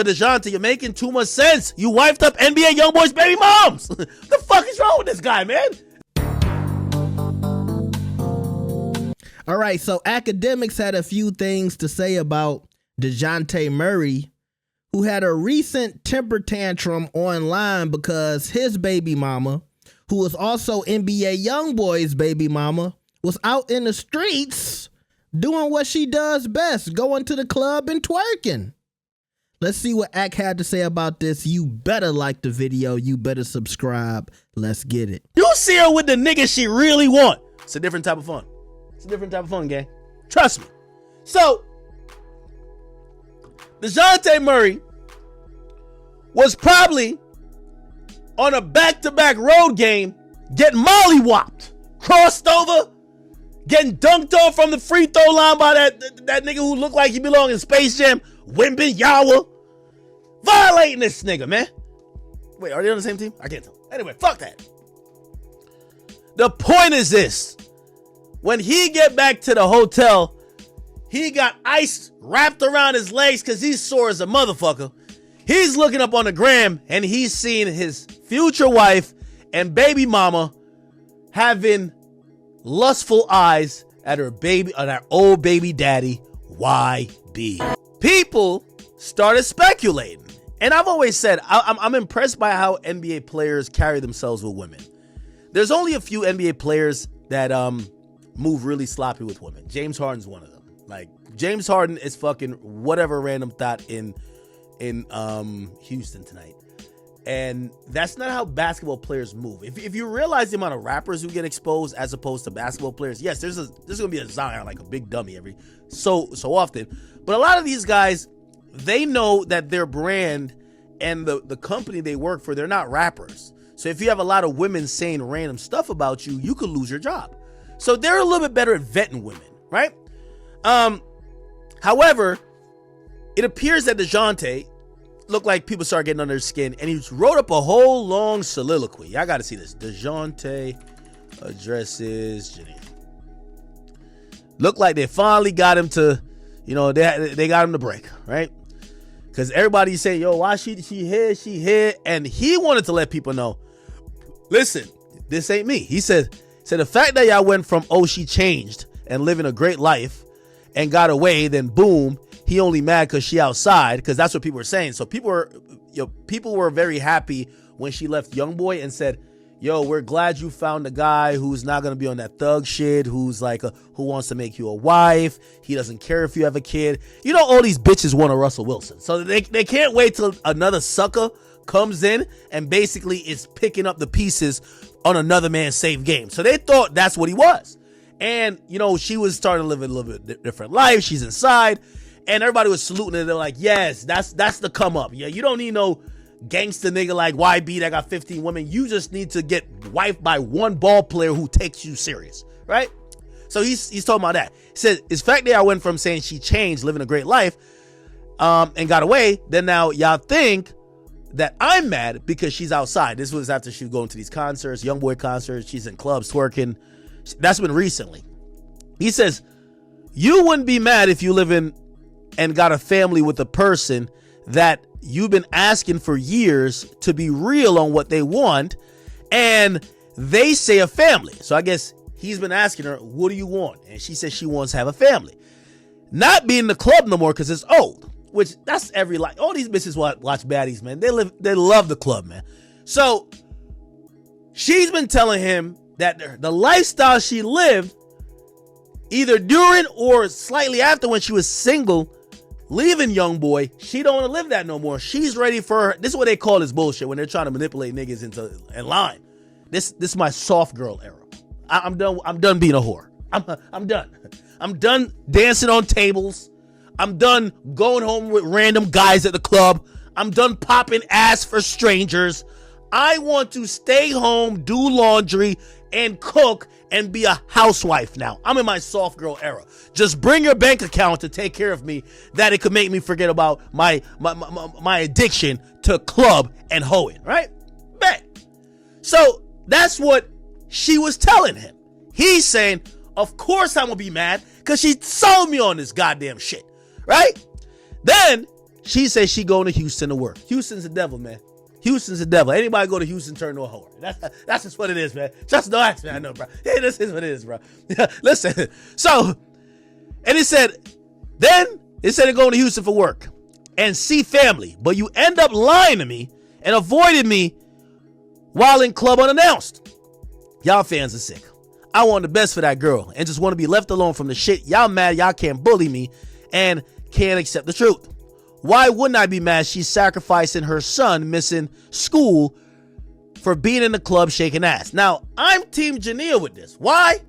Dejante, you're making too much sense. You wifed up NBA Youngboy's baby moms. The fuck is wrong with this guy, man? All right, so Akademiks had a few things to say about Dejounte Murray, who had a recent temper tantrum online because his baby mama, who was also NBA Youngboy's baby mama, was out in the streets doing what she does best, going to the club and twerking. Let's see what Ak had to say about this. You better like the video. You better subscribe. Let's get it. You see her with the nigga she really want. It's a different type of fun. It's a different type of fun, gang. Trust me. So, Dejounte Murray was probably on a back-to-back road game getting mollywopped, crossed over, getting dunked on from the free throw line by that nigga who looked like he belonged in Space Jam, Wembanyama, violating this nigga, man. Wait, are they on the same team? I can't tell. Anyway, fuck that. The point is this. When he get back to the hotel, he got ice wrapped around his legs because he's sore as a motherfucker. He's looking up on the gram and he's seeing his future wife and baby mama having lustful eyes at her baby, at her old baby daddy, YB. People started speculating. And I've always said, I'm impressed by how NBA players carry themselves with women. There's only a few NBA players that move really sloppy with women. James Harden's one of them. Like, James Harden is fucking whatever random thought in Houston tonight. And that's not how basketball players move. If you realize the amount of rappers who get exposed as opposed to basketball players, yes, there's gonna be a Zion, like a big dummy every so often. But a lot of these guys, they know that their brand and the company they work for, they're not rappers. So if you have a lot of women saying random stuff about you, you could lose your job. So they're a little bit better at vetting women, right? However, it appears that Dejante looked like people started getting under his skin, and he wrote up a whole long soliloquy. I got to see this. Dejante addresses Jania. Looked like they finally got him to, they got him to break, right? Because everybody's saying, yo, why she here, and he wanted to let people know, listen, this ain't me. He said the fact that y'all went from, oh, she changed and living a great life and got away, then boom, he only mad because she outside, because that's what people were saying. So people were very happy when she left Youngboy and said, yo, we're glad you found a guy who's not going to be on that thug shit, who's like, who wants to make you a wife. He doesn't care if you have a kid. All these bitches want a Russell Wilson. So they can't wait till another sucker comes in and basically is picking up the pieces on another man's safe game. So they thought that's what he was. And, she was starting to live a little bit different life. She's inside. And everybody was saluting her. They're like, yes, that's the come up. Yeah, you don't need no gangster nigga like YB that got 15 women. You just need to get wifed by one ball player who takes you serious, right? So he's talking about that. He said, it's fact that I went from saying she changed, living a great life, and got away, then now y'all think that I'm mad because she's outside. This was after she was going to these concerts, Youngboy concerts. She's in clubs twerking. That's been recently. He says, you wouldn't be mad if you live in and got a family with a person that you've been asking for years to be real on what they want, and they say a family. So I guess he's been asking her, what do you want? And she says she wants to have a family. Not be in the club no more because it's old, which that's all these bitches watch baddies, man. They love the club, man. So she's been telling him that the lifestyle she lived either during or slightly after when she was single, leaving Youngboy, she don't want to live that no more. She's ready for this is what they call this bullshit when they're trying to manipulate niggas into in line. This is my soft girl era. I'm done being a whore. I'm done. I'm done dancing on tables. I'm done going home with random guys at the club. I'm done popping ass for strangers. I want to stay home, do laundry, and cook, and be a housewife now. I'm in my soft girl era. Just bring your bank account to take care of me, that it could make me forget about my addiction to club and hoeing, right? Bet. So that's what she was telling him. He's saying, of course I'm gonna be mad because she sold me on this goddamn shit, right? Then She says she going to Houston to work. Houston's the devil, man. Houston's the devil. Anybody go to Houston turn to a whore. That's just what it is, man. Just no ask me. I know, bro. Hey, this is what it is, bro. Listen. So, and then it said they're going to Houston for work and see family, but you end up lying to me and avoided me while in club unannounced. Y'all fans are sick. I want the best for that girl and just want to be left alone from the shit. Y'all mad y'all can't bully me and can't accept the truth. Why wouldn't I be mad she's sacrificing her son missing school for being in the club shaking ass? Now, I'm Team Jania with this. Why?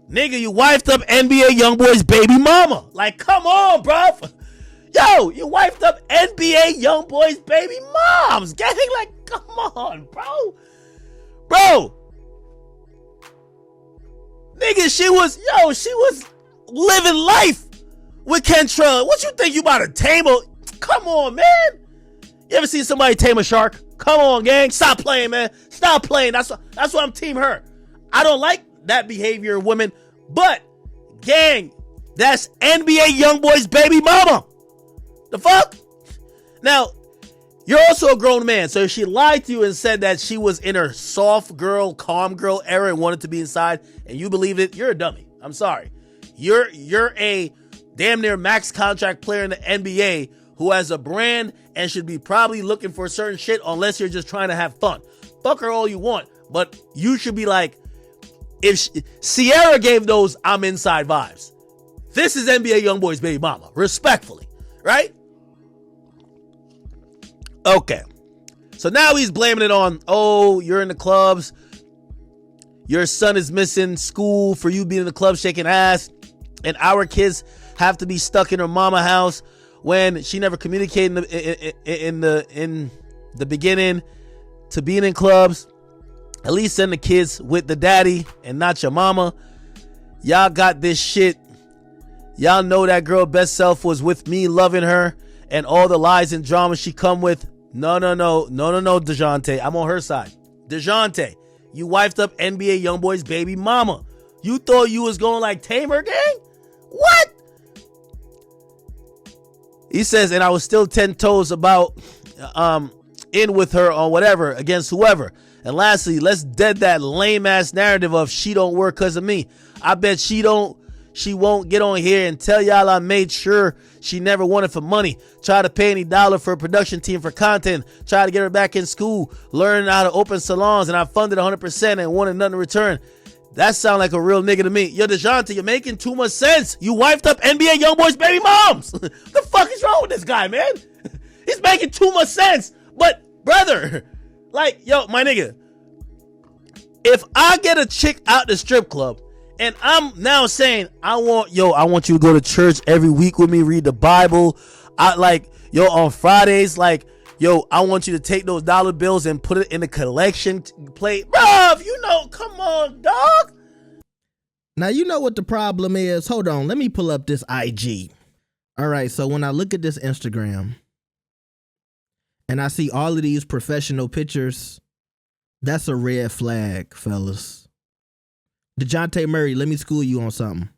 Nigga, you wifed up NBA Youngboy's baby mama. Like, come on, bro. Yo, you wifed up NBA Youngboy's baby moms. Gang, like, come on, bro. Bro. Nigga, she was living life with Kentrell. What you think you about to tame her? Come on, man. You ever seen somebody tame a shark? Come on, gang. Stop playing, man. Stop playing. That's why I'm team her. I don't like that behavior of women, but gang, that's NBA Youngboy's baby mama. The fuck? Now, you're also a grown man, so if she lied to you and said that she was in her soft girl, calm girl era and wanted to be inside, and you believed it, you're a dummy. I'm sorry. You're a damn near max contract player in the NBA who has a brand and should be probably looking for certain shit unless you're just trying to have fun. Fuck her all you want, but you should be like, if Sierra gave those I'm inside vibes, this is NBA Youngboy's baby mama, respectfully, right? Okay. So now he's blaming it on, oh, you're in the clubs. Your son is missing school for you being in the club shaking ass. And our kids have to be stuck in her mama house when she never communicated in the beginning to being in clubs. At least send the kids with the daddy and not your mama. Y'all got this shit. Y'all know that girl best self was with me loving her and all the lies and drama she come with. No, Dejante. I'm on her side. Dejante, you wifed up NBA Youngboy's baby mama. You thought you was going like tame her, gang? What? He says, and I was still 10 toes about in with her on whatever against whoever. And lastly, let's dead that lame ass narrative of she don't work because of me. I bet she won't get on here and tell y'all I made sure she never wanted for money. Try to pay any dollar for a production team for content. Try to get her back in school, learn how to open salons, and I funded 100% and wanted nothing in return. That sound like a real nigga to me. Yo, Dejante, you're making too much sense. You wifed up NBA Youngboy's baby moms. The fuck is wrong with this guy, man? He's making too much sense. But, brother, like, yo, my nigga, if I get a chick out the strip club and I'm now saying, I want you to go to church every week with me, read the Bible. On Fridays, I want you to take those dollar bills and put it in the collection plate. Bruh, come on, dog. Now, you know what the problem is? Hold on, let me pull up this IG. All right, so when I look at this Instagram and I see all of these professional pictures, that's a red flag, fellas. Dejante Murray, let me school you on something.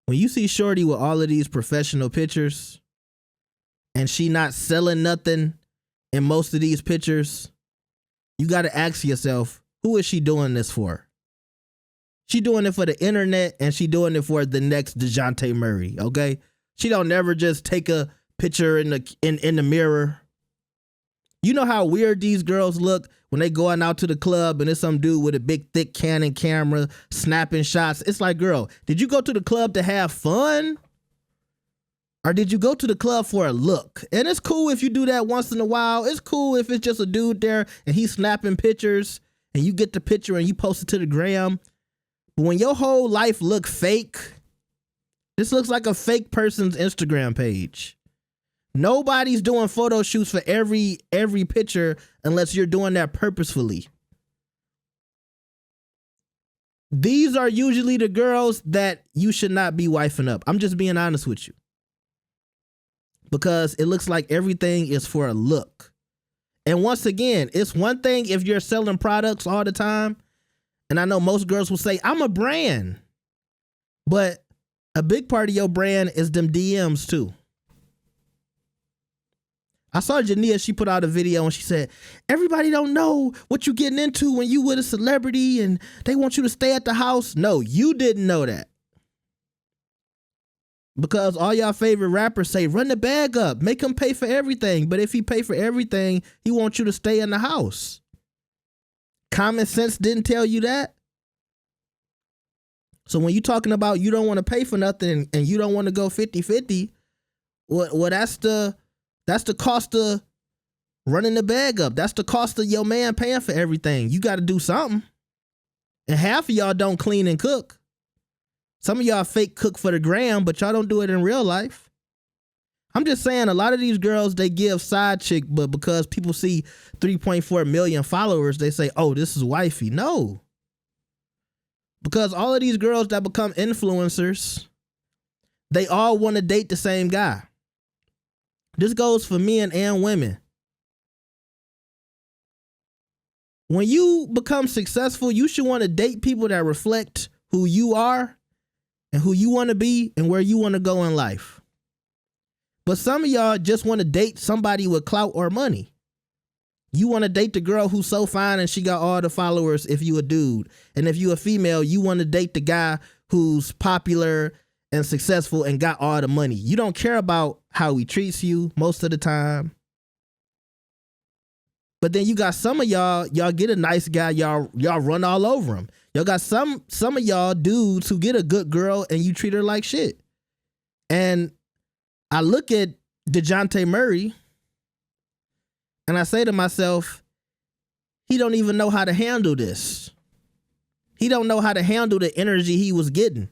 When you see Shorty with all of these professional pictures and she not selling nothing in most of these pictures, you got to ask yourself, who is she doing this for? She doing it for the internet and she doing it for the next Dejante Murray, okay? She don't never just take a picture in the mirror. You know how weird these girls look when they going out to the club and there's some dude with a big thick Canon camera snapping shots. It's like, girl, did you go to the club to have fun? Or did you go to the club for a look? And it's cool if you do that once in a while. It's cool if it's just a dude there and he's snapping pictures and you get the picture and you post it to the gram. But when your whole life look fake, this looks like a fake person's Instagram page. Nobody's doing photo shoots for every picture unless you're doing that purposefully. These are usually the girls that you should not be wifing up. I'm just being honest with you. Because it looks like everything is for a look. And once again, it's one thing if you're selling products all the time. And I know most girls will say, I'm a brand. But a big part of your brand is them DMs too. I saw Jania, she put out a video and she said, everybody don't know what you getting into when you with a celebrity and they want you to stay at the house. No, you didn't know that. Because all y'all favorite rappers say, run the bag up, make him pay for everything. But if he pay for everything, he wants you to stay in the house. Common sense didn't tell you that. So when you talking about you don't want to pay for nothing and you don't want to go 50-50, well, that's the cost of running the bag up. That's the cost of your man paying for everything. You got to do something. And half of y'all don't clean and cook. Some of y'all fake cook for the gram, but y'all don't do it in real life. I'm just saying, a lot of these girls, they give side chick, but because people see 3.4 million followers, they say, oh, this is wifey. No. Because all of these girls that become influencers, they all want to date the same guy. This goes for men and women. When you become successful, you should want to date people that reflect who you are and who you want to be and where you want to go in life. But some of y'all just want to date somebody with clout or money. You want to date the girl who's so fine and she got all the followers if you a dude. And if you a female, you want to date the guy who's popular and successful and got all the money. You don't care about how he treats you most of the time. But then you got some of y'all get a nice guy, y'all run all over him. Y'all got some of y'all dudes who get a good girl and you treat her like shit. And I look at Dejante Murray and I say to myself, he don't even know how to handle this. He don't know how to handle the energy he was getting.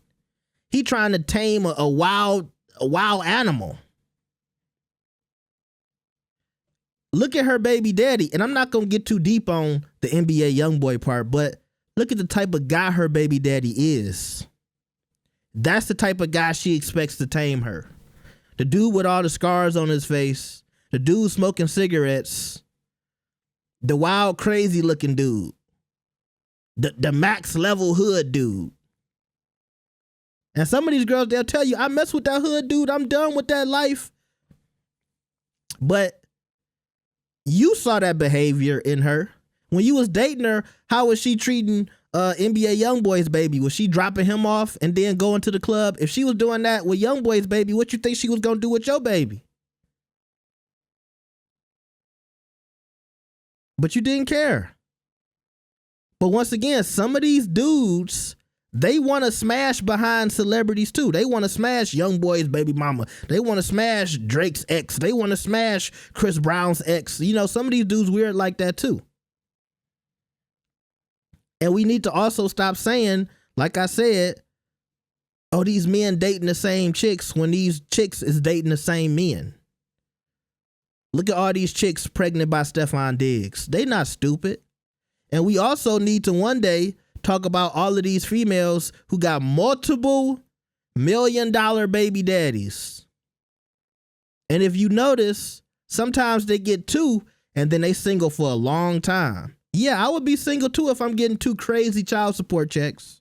He trying to tame a wild animal. Look at her baby daddy, and I'm not going to get too deep on the NBA Youngboy part, but look at the type of guy her baby daddy is. That's the type of guy she expects to tame her. The dude with all the scars on his face, the dude smoking cigarettes, the wild, crazy looking dude, the max level hood dude. And some of these girls, they'll tell you, I mess with that hood dude, I'm done with that life. But you saw that behavior in her. When you was dating her, how was she treating NBA Youngboy's baby? Was she dropping him off and then going to the club? If she was doing that with Youngboy's baby, what you think she was going to do with your baby? But you didn't care. But once again, some of these dudes, they want to smash behind celebrities too. They want to smash Youngboy's baby mama. They want to smash Drake's ex. They want to smash Chris Brown's ex. You know, some of these dudes weird like that too. And we need to also stop saying, like I said, oh, these men dating the same chicks when these chicks is dating the same men. Look at all these chicks pregnant by Stephon Diggs. They not stupid. And we also need to one day talk about all of these females who got multiple $1 million baby daddies. And if you notice, sometimes they get two and then they single for a long time. Yeah, I would be single too if I'm getting 2 crazy child support checks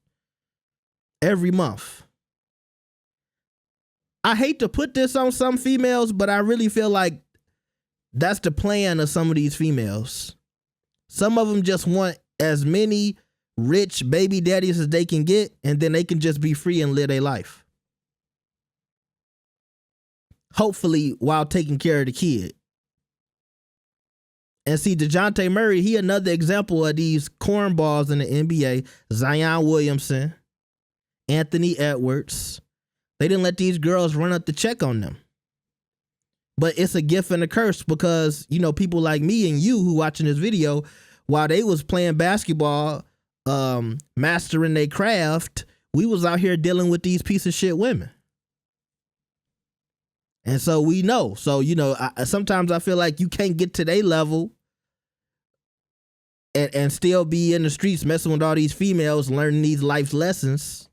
every month. I hate to put this on some females, but I really feel like that's the plan of some of these females. Some of them just want as many rich baby daddies as they can get, and then they can just be free and live their life. Hopefully while taking care of the kid. And see, Dejante Murray, he another example of these cornballs in the NBA. Zion Williamson, Anthony Edwards. They didn't let these girls run up the check on them. But it's a gift and a curse because, you know, people like me and you who watching this video, while they was playing basketball, mastering their craft, we was out here dealing with these piece of shit women. And so we know. So, you know, sometimes I feel like you can't get to their level and still be in the streets messing with all these females, learning these life lessons.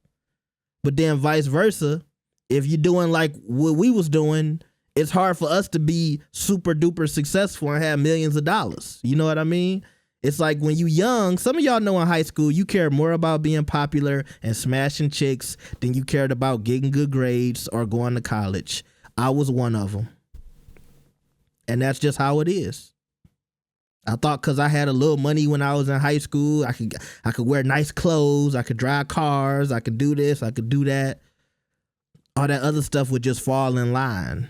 But then vice versa, if you're doing like what we was doing, it's hard for us to be super duper successful and have millions of dollars. You know what I mean? It's like when you young, some of y'all know in high school, you cared more about being popular and smashing chicks than you cared about getting good grades or going to college. I was one of them. And that's just how it is. I thought because I had a little money when I was in high school, I could wear nice clothes, I could drive cars, I could do this, I could do that. All that other stuff would just fall in line.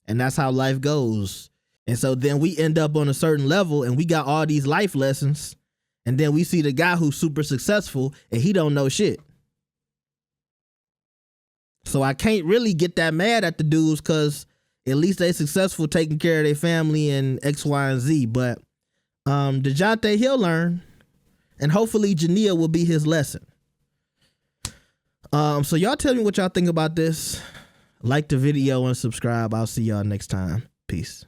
And that's how life goes. And so then we end up on a certain level and we got all these life lessons. And then we see the guy who's super successful and he don't know shit. So I can't really get that mad at the dudes because at least they successful taking care of their family and X, Y, and Z. But Dejante, he'll learn. And hopefully Jania will be his lesson. So y'all tell me what y'all think about this. Like the video and subscribe. I'll see y'all next time. Peace.